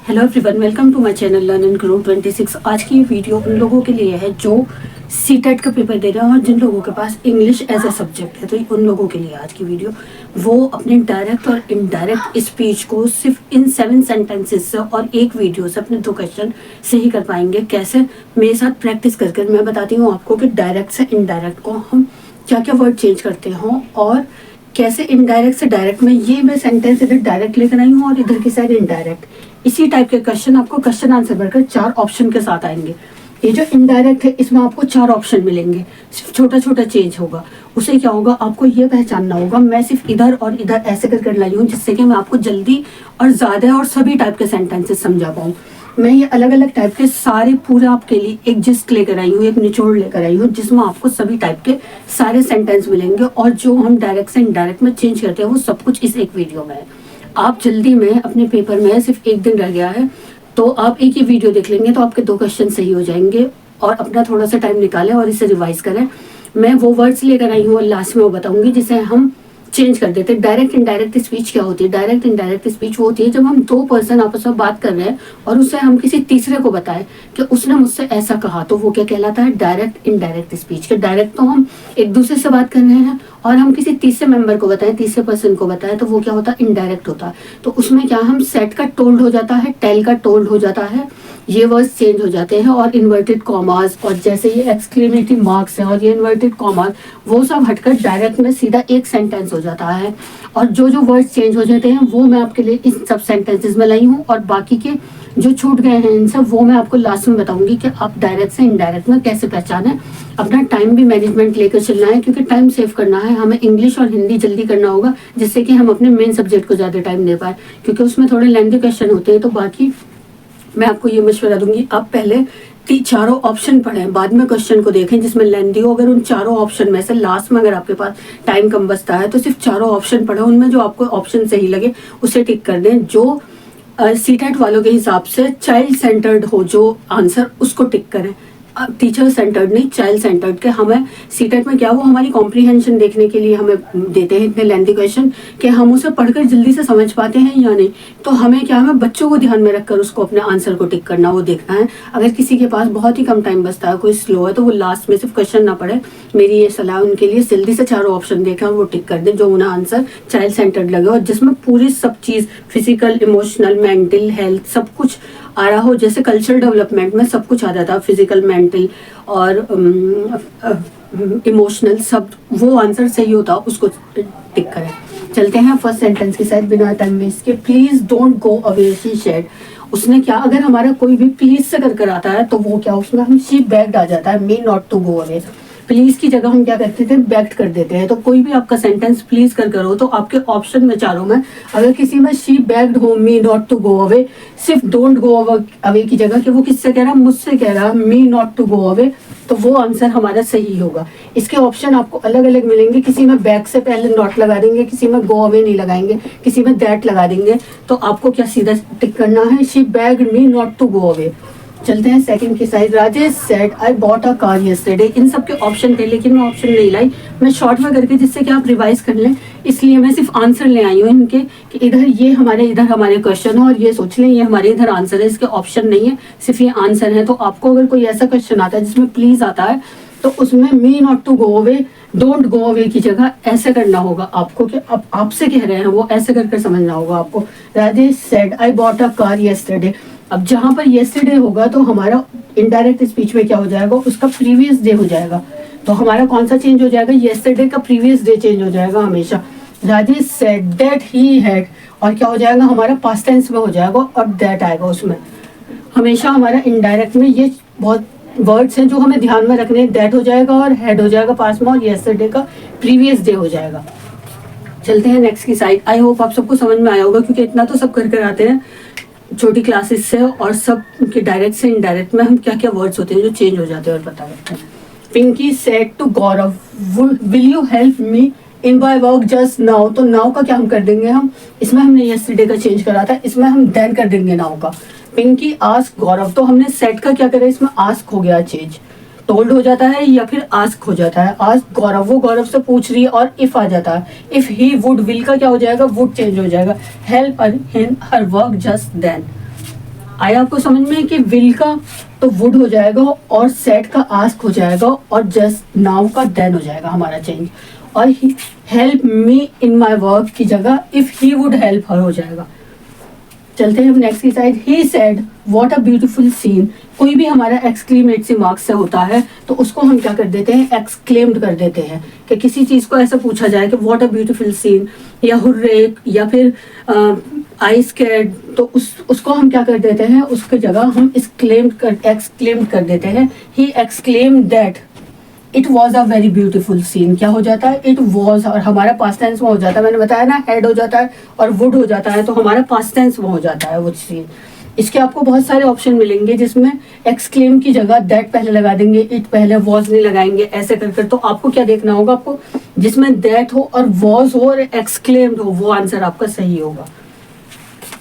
Hello everyone, welcome to my channel learn and grow 26। आज की ये वीडियो उन लोगों के लिए है जो सीटेट का पेपर दे रहे हैं और जिन लोगों के पास इंग्लिश एज ए सब्जेक्ट है। तो उन लोगों के लिए आज की वीडियो, वो अपने डायरेक्ट और इनडायरेक्ट स्पीच को सिर्फ इन 7 सेंटेंसेस से और एक वीडियो से अपने 2 क्वेश्चन सही कर पाएंगे। कैसे? मेरे साथ प्रैक्टिस करके मैं बताती हूँ आपको कि डायरेक्ट से इनडायरेक्ट को हम क्या क्या वर्ड चेंज करते हों और कैसे इनडायरेक्ट से डायरेक्ट में। ये मैं सेंटेंस इधर डायरेक्ट लेकर आई हूँ और इधर की साइड इनडायरेक्ट। इसी टाइप के क्वेश्चन आपको क्वेश्चन आंसर भरकर 4 ऑप्शन के साथ आएंगे। ये जो इनडायरेक्ट है इसमें आपको 4 ऑप्शन मिलेंगे, सिर्फ छोटा छोटा चेंज होगा। उसे क्या होगा, आपको ये पहचानना होगा मैं सिर्फ इधर और इधर ऐसे कर लाई हूँ, जिससे कि मैं आपको जल्दी और ज़्यादा और सभी टाइप के सेंटेंसेस समझा पाऊँ। मैं ये अलग अलग टाइप के सारे पूरे आपके लिए एक जिस्ट लेकर आई हूँ, एक निचोड़ लेकर आई हूँ, जिसमें आपको सभी टाइप के सारे सेंटेंस मिलेंगे। और जो हम डायरेक्ट से इनडायरेक्ट में चेंज करते हैं वो सब कुछ इस एक वीडियो में है। आप जल्दी में अपने पेपर में सिर्फ 1 दिन रह गया है, तो आप एक ही वीडियो देख लेंगे तो आपके 2 क्वेश्चन सही हो जाएंगे। और अपना थोड़ा सा टाइम निकालें और इसे रिवाइज करें। मैं वो वर्ड्स लेकर आई हूँ और लास्ट में वो बताऊंगी जिसे हम चेंज कर देते हैं। डायरेक्ट इनडायरेक्ट स्पीच क्या होती है? डायरेक्ट इनडायरेक्ट स्पीच वो होती है जब हम 2 पर्सन आपस में बात कर रहे हैं और उससे हम किसी तीसरे को बताएं कि उसने मुझसे ऐसा कहा, तो वो क्या कहलाता है? Direct indirect speech. के डायरेक्ट तो हम एक दूसरे से बात कर रहे हैं और हम किसी तीसरे मेंबर को बताएं, तीसरे पर्सन को बताएं, तो वो क्या होता है? इनडायरेक्ट होता है। तो उसमें क्या, हम सेट का टोल्ड हो जाता है, टेल का टोल्ड हो जाता है, ये वर्ड्स चेंज हो जाते हैं। और इन्वर्टेड कॉमास और जैसे ये एक्सक्लेमेटरी मार्क्स हैं और ये इन्वर्टेड कॉमास, वो सब हटकर डायरेक्ट में सीधा एक सेंटेंस हो जाता है। और जो जो वर्ड्स चेंज हो जाते हैं वो मैं आपके लिए इस सब सेंटेंसेस में लाई हूँ, और बाकी के जो छूट गए हैं इन सब वो मैं आपको लास्ट में बताऊंगी कि आप डायरेक्ट से इनडायरेक्ट में कैसे पहचानें। अपना टाइम भी मैनेजमेंट लेकर चलना है, क्योंकि टाइम सेव करना है हमें। इंग्लिश और हिंदी जल्दी करना होगा जिससे कि हम अपने मेन सब्जेक्ट को ज़्यादा टाइम दे पाए, क्योंकि उसमें थोड़े लेंथी क्वेश्चन होते हैं। तो बाकी मैं आपको ये मशवरा दूंगी, आप पहले 4 ऑप्शन पढ़ें, बाद में क्वेश्चन को देखें जिसमें लेंथी हो। अगर उन 4 ऑप्शन में से लास्ट में अगर आपके पास टाइम कम बचता है तो सिर्फ 4 ऑप्शन पढ़ें, उनमें जो आपको ऑप्शन सही लगे उसे टिक कर दें। जो सीटेट वालों के हिसाब से चाइल्ड सेंटर्ड हो जो आंसर, उसको टिक करें। टीचर सेंटर्ड नहीं, चाइल्ड सेंटर्ड के। हमें सीटेट में क्या, वो हमारी कॉम्प्रीहेंशन देखने के लिए हमें देते हैं इतने लेंथी क्वेश्चन कि हम उसे पढ़कर जल्दी से समझ पाते हैं या नहीं। तो हमें क्या, हमें बच्चों को ध्यान में रखकर उसको अपने आंसर को टिक करना, वो देखना है। अगर किसी के पास बहुत ही कम टाइम बचता है, कोई स्लो है, तो वो लास्ट में सिर्फ क्वेश्चन ना पढ़े। मेरी ये सलाह उनके लिए, जल्दी से 4 ऑप्शन देखें और वो टिक कर दें जो उन्हें आंसर चाइल्ड सेंटर्ड लगे और जिसमें पूरी सब चीज़, फिजिकल, इमोशनल, मेंटल हेल्थ सब कुछ आ रहा हो। जैसे कल्चरल डेवलपमेंट में सब कुछ आ जाता है, फिजिकल, मेंटल और इमोशनल, सब वो आंसर सही होता, उसको टिक करें। चलते हैं फर्स्ट सेंटेंस के साथ बिना टाइम वेस्ट के। Please don't go away she said. उसने क्या, अगर हमारा कोई भी प्लीज से कर आता है तो वो क्या, उसमें हम शी बेग्ड आ जाता है, me not to go away. Please की जगह हम क्या करते थे, बेग्ड कर देते हैं। तो कोई भी आपका सेंटेंस प्लीज कर करो तो आपके ऑप्शन में 4 में अगर किसी में शी बेग्ड हो me not to go away, सिर्फ डोंट गो अवे की जगह कि वो किससे कह रहा है, मुझसे कह रहा है, me not to go away, तो वो आंसर हमारा सही होगा। इसके ऑप्शन आपको अलग अलग मिलेंगे, किसी में बैग से पहले नॉट लगा देंगे, किसी में गो अवे नहीं लगाएंगे, किसी में दैट लगा देंगे। तो आपको क्या सीधा टिक करना है, she begged me not to go away. चलते हैं सेकंड की side. Rajesh said I bought a car yesterday. इन सब के ऑप्शन थे लेकिन मैं ऑप्शन नहीं लाई, मैं शॉर्ट में करके, जिससे कि आप रिवाइज कर लें, इसलिए मैं सिर्फ आंसर ले आई हूँ इनके कि इधर हमारे क्वेश्चन हो और ये सोच लें ये हमारे इधर आंसर है। इसके ऑप्शन नहीं है, सिर्फ ये आंसर है। तो आपको अगर कोई ऐसा क्वेश्चन आता है जिसमें प्लीज आता है तो उसमें me not to go away, don't go away की जगह ऐसे करना होगा आपको कि अब आपसे कह रहे हैं वो ऐसे करके समझना होगा आपको। Rajesh said I bought a car yesterday. अब जहां पर येस्टरडे होगा तो हमारा इनडायरेक्ट स्पीच में क्या हो जाएगा, उसका प्रीवियस डे हो जाएगा। तो हमारा कौन सा चेंज हो जाएगा, येस्टरडे का प्रीवियस डे चेंज हो जाएगा हमेशा। Rajesh said that he had, और क्या हो जाएगा हमारा पास्ट टेंस में हो जाएगा और दैट आएगा उसमें। हमेशा हमारा इनडायरेक्ट में ये बहुत वर्ड्स हैं जो हमें ध्यान में रखने, दैट हो जाएगा और हैड हो जाएगा पास्ट में, और येस्टरडे का प्रीवियस डे हो जाएगा। चलते हैं नेक्स्ट की साइड। आई होप आप सबको समझ में आया होगा, क्योंकि इतना तो सब कर आते हैं छोटी क्लासेस से, और सब के डायरेक्ट से इनडायरेक्ट में हम क्या क्या वर्ड्स होते हैं जो चेंज हो जाते हैं और बता देते हैं। Pinky said to Gaurav will you help me in my work just now. तो नाउ का क्या हम कर देंगे, हम इसमें हमने यस्टरडे का चेंज करा था, इसमें हम देन कर देंगे नाउ का। पिंकी आस्क गौरव, तो हमने सेड का क्या करा, इसमें आस्क हो गया चेंज, टोल्ड हो जाता है या फिर आस्क हो जाता है। आस्क गौरव, वो गौरव से पूछ रही है, और इफ आ जाता है, इफ ही वुड, विल का क्या हो जाएगा, वुड चेंज हो जाएगा। Help in her work just then. आया आपको समझ में कि विल का तो वुड हो जाएगा और सेट का आस्क हो जाएगा और जस्ट नाउ का देन हो जाएगा हमारा चेंज, और हेल्प मी इन माई वर्क की जगह if he would help her हो जाएगा। चलते हैं हम नेक्स्ट की side. He said what a beautiful scene. कोई भी हमारा एक्सक्लेमेटरी मार्क्स से होता है तो उसको हम क्या कर देते हैं, एक्सक्लेम्ड कर देते हैं। कि किसी चीज को ऐसा पूछा जाए कि व्हाट अ ब्यूटीफुल सीन या हुर्रे या फिर आई स्कैर्ड, तो उसको हम क्या कर देते हैं, उसकी जगह हम एक्सक्लेम्ड कर देते हैं। He exclaimed that it was a very beautiful scene. क्या हो जाता है, इट वॉज, और हमारा पास्ट टेंस में हो जाता है। मैंने बताया ना, हेड हो जाता है और वुड हो जाता है, तो हमारा पास्ट टेंस में हो जाता है वो सीन। इसके आपको बहुत सारे ऑप्शन मिलेंगे जिसमें एक्सक्लेम की जगह दैट पहले लगा देंगे, इट पहले, वॉज नहीं लगाएंगे, ऐसे कर कर। तो आपको क्या देखना होगा, आपको जिसमें दैट हो और वॉज हो और एक्सक्लेम्ड हो, वो आंसर आपका सही होगा।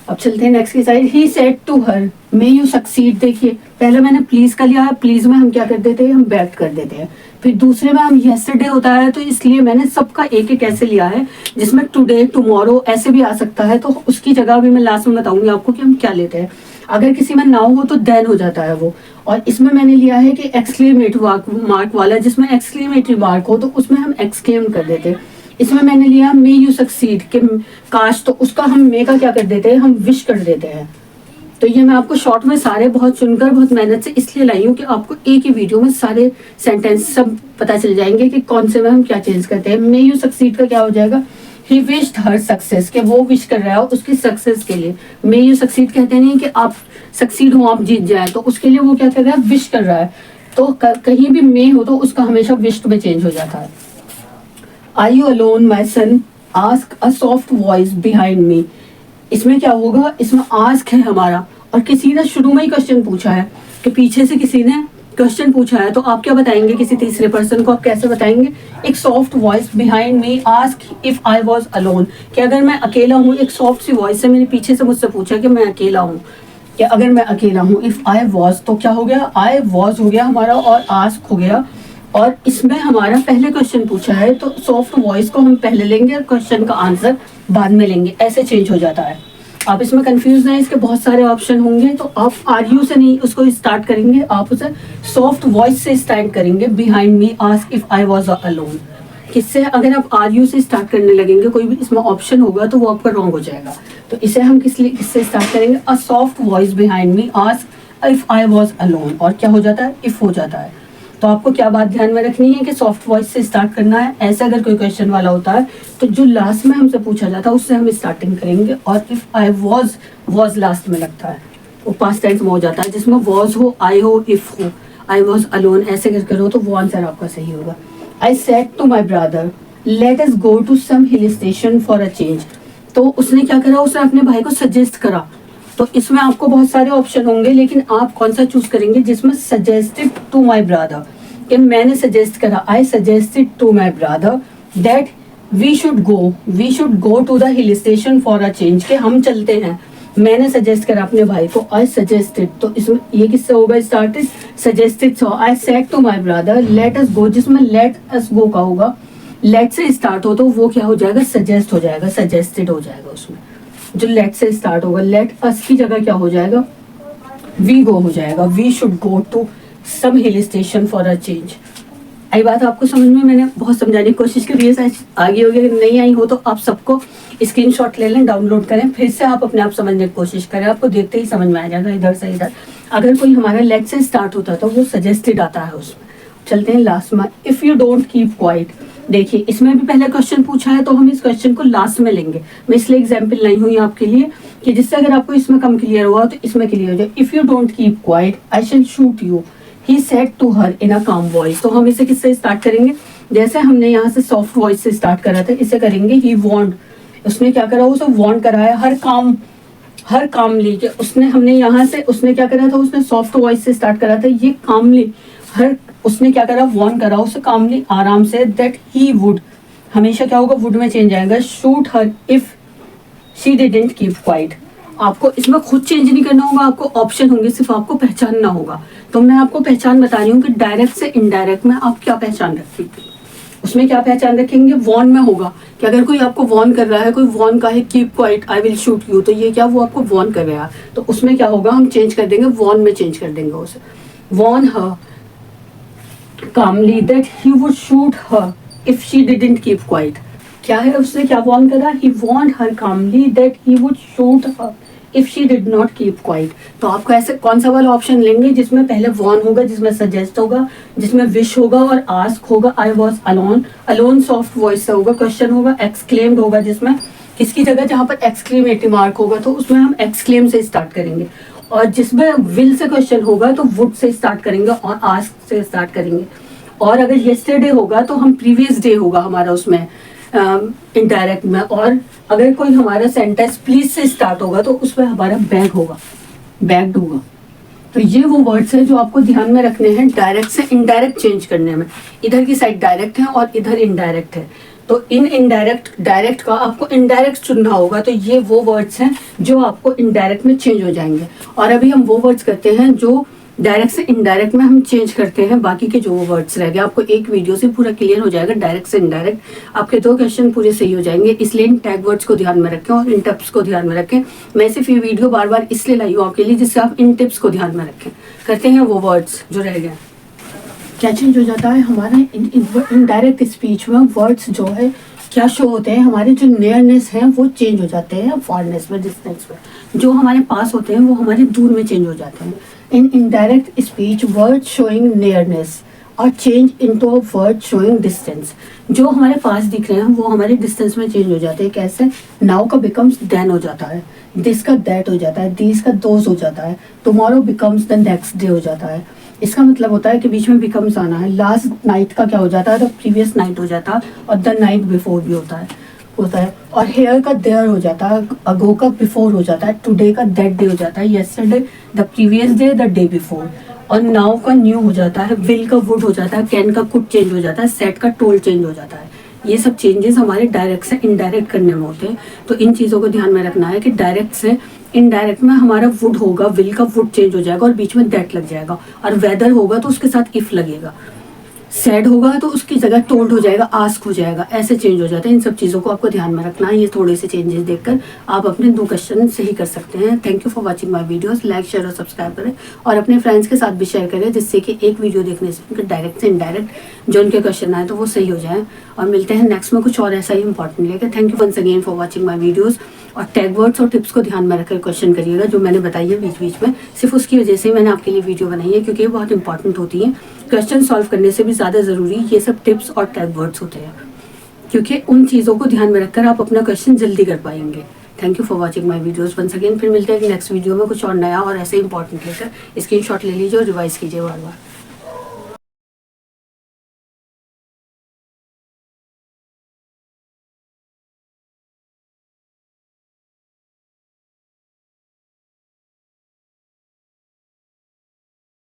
अब चलते हैं नेक्स्ट की side. He said to her may you succeed. देखिए पहले मैंने प्लीज का लिया है, प्लीज में हम क्या कर देते हैं, हम बैक कर देते हैं। फिर दूसरे में हम येस्टरडे होता है, तो इसलिए मैंने सबका एक एक ऐसे लिया है, जिसमें टुडे, टुमारो ऐसे भी आ सकता है। तो उसकी जगह भी मैं लास्ट में बताऊंगी आपको कि हम क्या लेते हैं। अगर किसी में नाउ हो तो देन हो जाता है वो। और इसमें मैंने लिया है कि एक्सक्लेमेटरी मार्क वाला, जिसमें एक्सक्लेमेटरी मार्क हो तो उसमें हम एक्सक्लेम कर देते हैं। इसमें मैंने लिया मे यू सक्सीड के काश, तो उसका हम मे का क्या कर देते हैं, हम विश कर देते हैं। तो ये मैं आपको शॉर्ट में सारे बहुत चुनकर बहुत मेहनत से इसलिए लाई हूँ कि आपको एक ही वीडियो में सारे सेंटेंस सब पता चल जाएंगे कि कौन से में हम क्या चेंज करते हैं। मे यू सक्सीड का क्या हो जाएगा, ही विश्ड हर सक्सेस, के वो विश कर रहा है उसकी सक्सेस के लिए। मे यू सक्सीड कहते नहीं कि आप सक्सीड हो, आप जीत जाए, तो उसके लिए वो क्या कर रहा है, विश कर रहा है। तो कहीं भी मे हो तो उसका हमेशा विश्ड में चेंज हो जाता है। Are you alone my son, ask a soft voice behind me. इसमें क्या होगा, इसमें आस्क है हमारा, और किसी ने शुरू में ही क्वेश्चन पूछा है कि पीछे से किसी ने क्वेश्चन पूछा है, तो आप क्या बताएंगे, किसी तीसरे पर्सन को आप कैसे बताएंगे, एक soft voice behind me ask if I was alone. कि अगर मैं अकेला हूँ, एक सॉफ्ट सी वॉइस से मेरे पीछे से मुझसे पूछा कि मैं अकेला हूँ, कि अगर मैं अकेला हूँ। इफ आई वॉज, तो क्या हो गया, आई वॉज हो गया हमारा और आस्क हो गया। और इसमें हमारा पहले क्वेश्चन पूछा है तो सॉफ्ट वॉइस को हम पहले लेंगे और क्वेश्चन का आंसर बाद में लेंगे, ऐसे चेंज हो जाता है। आप इसमें कंफ्यूज नहीं, इसके बहुत सारे ऑप्शन होंगे। तो आप आर यू से नहीं उसको स्टार्ट करेंगे, आप उसे सॉफ्ट वॉइस से स्टार्ट करेंगे, behind me ask if I was alone. किससे, अगर आप आर यू से स्टार्ट करने लगेंगे, कोई भी इसमें ऑप्शन होगा तो वो आपका रॉन्ग हो जाएगा। तो इसे हम किससे स्टार्ट करेंगे, अ soft voice behind me ask if I was alone, और क्या हो जाता है, इफ हो जाता है। तो आपको क्या बात ध्यान में रखनी है कि सॉफ्ट वॉइस से स्टार्ट करना है। ऐसा अगर कोई क्वेश्चन वाला होता है तो जो लास्ट में हमसे पूछा जाता है उससे हम स्टार्टिंग करेंगे, और इफ आई वॉज लास्ट में लगता है वो पास्ट टेंस में हो जाता है, जिसमें वॉज हो, आई हो, इफ हो, आई वॉज अलोन ऐसे करके हो तो वो आंसर आपका सही होगा। I said to my brother let us go to some hill station for a change. तो उसने क्या करा, उसने अपने भाई को सजेस्ट करा। तो इसमें आपको बहुत सारे ऑप्शन होंगे, लेकिन आप कौन सा चूज करेंगे, जिसमें सजेस्टेड टू माई ब्रदर, कि मैंने सजेस्ट करा, I suggested to my brother that we should go to the hill station for a change, के हम चलते हैं। मैंने सजेस्ट करा अपने भाई को, आई सजेस्टेड, तो इसमें ये किससे होगा, started suggested. So I said to my brother let us go, जिसमें लेट अस गो का होगा, लेट से स्टार्ट हो तो वो क्या हो जाएगा, सजेस्ट हो जाएगा, सजेस्टेड हो जाएगा। उसमें जो लेट से स्टार्ट होगा, लेट अस की जगह क्या हो जाएगा, वी गो हो जाएगा, we should go to some hill station for a change. आई बात आपको समझ में, मैंने बहुत समझाने की कोशिश करी है, शायद आगे होगी, अगर नहीं आई हो तो आप सबको स्क्रीनशॉट ले लें, डाउनलोड करें, फिर से आप अपने आप समझने की कोशिश करें, आपको देखते ही समझ में आ जाएगा इधर से इधर। अगर कोई हमारा लेट से स्टार्ट होता है तो वो सजेस्टेड आता है उसमें। चलते हैं लास्ट में, if you don't keep quite. देखिए इसमें भी पहले क्वेश्चन पूछा है तो हम इस क्वेश्चन को लास्ट में लेंगे। मैं इसलिए एग्जाम्पल लाई हुई आपके लिए कि जिससे अगर आपको इसमें कम क्लियर हुआ तो इसमें क्लियर हो जाए। If you don't keep quiet I shall shoot you, he said to her in a calm voice. तो हम इसे किससे स्टार्ट करेंगे, जैसे हमने यहाँ से सॉफ्ट वॉइस से स्टार्ट करा था, इसे करेंगे ही वॉन्ट। उसने क्या करा, उसे वॉन्ट करा है, हर कामली के उसने, हमने यहाँ से उसने क्या करा था, उसने सॉफ्ट वॉइस से स्टार्ट करा था, ये कामली हर, उसने क्या करा, वॉन्ट करा उसे कामली आराम से, दैट ही वुड, हमेशा क्या होगा, वुड में चेंज आएगा, shoot her if she didn't keep quiet. आपको इसमें खुद चेंज नहीं करना होगा, आपको ऑप्शन होंगे, सिर्फ आपको पहचानना होगा। तो मैं आपको पहचान बता रही हूँ कि डायरेक्ट से इनडायरेक्ट में आप क्या पहचान रखेंगे, उसमें क्या पहचान रखेंगे, वॉर्न में होगा कि अगर कोई आपको वॉर्न कर रहा है, कोई वॉर्न का है keep quiet I will shoot you, तो ये क्या वो आपको वॉर्न कर रहा है, तो उसमें क्या होगा, हम चेंज कर देंगे, वॉर्न में चेंज कर देंगे उसे। Warn her calmly that he would shoot her if she didn't keep quiet। क्या है, उसने क्या वॉर्न करा, he warned her calmly that he would shoot her if she did not keep quiet। तो आपको ऐसे कौन सा वाला ऑप्शन लेंगे जिसमें पहले वॉर्न होगा, जिसमें सजेस्ट होगा, जिसमें विश होगा और आस्क होगा, I was alone, alone soft voice से होगा, क्वेश्चन होगा, एक्सक्लेम्ड होगा, जिसमें किसकी जगह जहाँ पर एक्सक्लेमेटरी मार्क होगा तो उसमें हम एक्सक्लेम से स्टार्ट करेंगे, और जिसमें विल से क्वेश्चन होगा तो वुड से स्टार्ट करेंगे और आस्क से स्टार्ट करेंगे। और अगर येस्टरडे होगा तो हम प्रीवियस डे होगा हमारा उसमें इनडायरेक्ट में, और अगर कोई हमारा सेंटेंस प्लीज से स्टार्ट होगा तो उसमें हमारा बैग होगा, बैग्ड होगा। तो ये वो वर्ड्स हैं जो आपको ध्यान में रखने हैं डायरेक्ट से इनडायरेक्ट चेंज करने में। इधर की साइड डायरेक्ट है और इधर इनडायरेक्ट है, तो इन इनडायरेक्ट डायरेक्ट का आपको इनडायरेक्ट चुनना होगा। तो ये वो वर्ड्स हैं जो आपको इनडायरेक्ट में चेंज हो जाएंगे, और अभी हम वो वर्ड्स करते हैं जो डायरेक्ट से इनडायरेक्ट में हम चेंज करते हैं। बाकी के जो वो वर्ड्स रह गए आपको एक वीडियो से पूरा क्लियर हो जाएगा, डायरेक्ट से इनडायरेक्ट आपके 2 क्वेश्चन पूरे सही हो जाएंगे। इसलिए इन टैग वर्ड्स को ध्यान में रखें और इन टिप्स को ध्यान में रखें। मैं सिर्फ ये वीडियो बार बार इसलिए लाई हूँ आपके लिए जिससे आप इन टिप्स को ध्यान में रखें। करते हैं वो वर्ड्स जो रह गए। क्या चेंज हो जाता है हमारा इनडायरेक्ट स्पीच में, वर्ड्स जो है क्या शो होते हैं, हमारे जो नियरनेस हैं वो चेंज हो जाते हैं, फारनेस में, डिस्टेंस में। जो हमारे पास होते हैं वो हमारे दूर में चेंज हो जाते हैं। In indirect speech word showing nearness और change into a word showing distance. जो हमारे पास दिख रहे हैं वो हमारे डिस्टेंस में चेंज हो जाते हैं। कैसे, नाउ का बिकम्स देन हो जाता है, दिस का दैट हो जाता है, दीज का दोज हो जाता है, tomorrow becomes the next day हो जाता है। इसका मतलब होता है कि बीच में बिकम्स आना है। लास्ट नाइट का क्या हो जाता है, द प्रीवियस नाइट हो जाता है, और द नाइट बिफोर भी होता है। और हेयर का देयर हो जाता है, अगो का बिफोर हो जाता है, टुडे का दैट डे हो जाता है, yesterday the previous day, the day before. और नाउ का न्यू हो जाता है, विल का वुड हो जाता है, कैन का कुड चेंज हो जाता है, सेट का टोल्ड चेंज हो जाता है। ये सब चेंजेस हमारे डायरेक्ट से इनडायरेक्ट करने में होते हैं। तो इन चीज़ों को ध्यान में रखना है कि डायरेक्ट से इनडायरेक्ट में हमारा वुड होगा, विल का वुड चेंज हो जाएगा और बीच में दैट लग जाएगा, और वेदर होगा तो उसके साथ इफ लगेगा, सैड होगा तो उसकी जगह टोल्ड हो जाएगा, आस्क हो जाएगा, ऐसे चेंज हो जाते हैं। इन सब चीज़ों को आपको ध्यान में रखना है। ये थोड़े से चेंजेस देखकर आप अपने 2 क्वेश्चन सही कर सकते हैं। Thank you for watching my videos. Like, share और सब्सक्राइब करें और अपने फ्रेंड्स के साथ भी शेयर करें, जिससे कि एक वीडियो देखने से उनके डायरेक्ट से इनडायरेक्ट जो उनके क्वेश्चन आए तो वो सही हो जाए। और मिलते हैं नेक्स्ट में कुछ और ऐसा ही इंपॉर्टेंट लेकर। Thank you once again for watching my videos. और टैग वर्ड्स और टिप्स को ध्यान में रखकर क्वेश्चन करिएगा जो मैंने बताई है बीच बीच में। सिर्फ उसकी वजह से मैंने आपके लिए वीडियो बनाई है, क्योंकि ये बहुत इंपॉर्टेंट होती है। क्वेश्चन सॉल्व करने से भी ज़्यादा ज़रूरी ये सब टिप्स और टैग वर्ड्स होते हैं, क्योंकि उन चीज़ों को ध्यान में रखकर आप अपना क्वेश्चन जल्दी कर पाएंगे। Thank you for watching my videos once again. फिर मिलते हैं नेक्स्ट वीडियो में कुछ और नया और ऐसे इंपॉर्टेंट लेकर। स्क्रीनशॉट ले लीजिए और रिवाइज कीजिए बार बार।